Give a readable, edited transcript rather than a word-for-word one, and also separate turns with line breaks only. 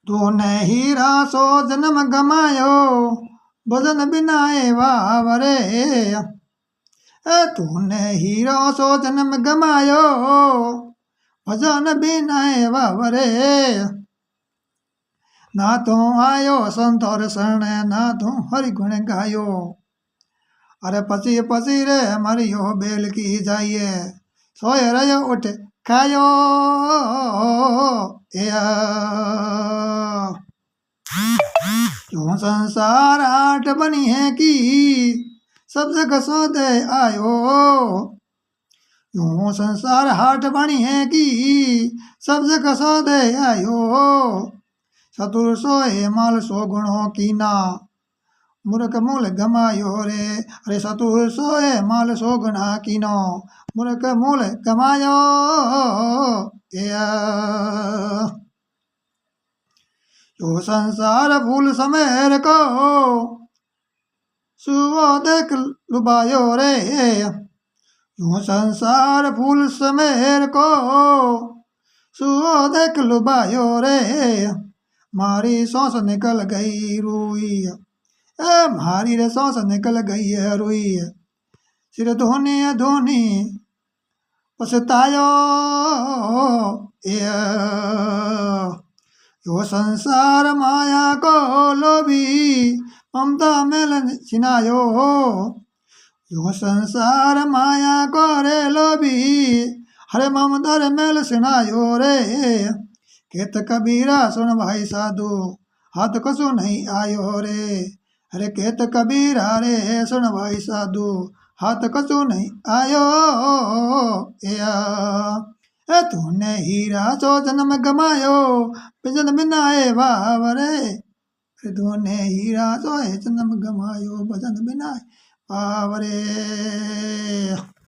तूने हीरा सो जन्म गमायो भजन बिना वावरे। तूने हीरा सो जन्म गमायो भजन बिना वावरे। ना तू आयो संतोर शरण ना तू हरि गुण गायो। अरे पची पची रे मरियो बेल की जाइए सोए रयो उठ खायो। क्यों संसार आठ बनी है कि सब जग सो दे आयो। क्यों संसार हाट बनी है कि सब जग सो दे आयो। चतुर सोए माल सो गुणों की ना मूर्ख मूल गमायो रे। अरे चतुर सोए माल सो गुणा कीनो मूर्ख मूल गमायो। यो संसार फूल समेर को सुवो देख लुभायो रे। यो संसार फूल समेर को सुवो देख लुभायो रे। मारी सांस निकल गई रुई मारी रे सांस निकल गई है रुई। सिर धोनी धोनी पछतायो। यो संसार माया को लोभी ममता मेल छिनायो। यो संसार माया को रे लोभी हरे ममता रे मेल छिनायो रे। केत कबीरा सुन भाई साधु हाथ कसो नहीं आयो रे। अरे केत कबीरा रे सुन भाई साधु हाथ कसो नहीं आयो। तूने हीरा सो जन्म गमायो भजन बिना वावरे। तूने हीरा सो जन्म गमायो भजन बिना वावरे।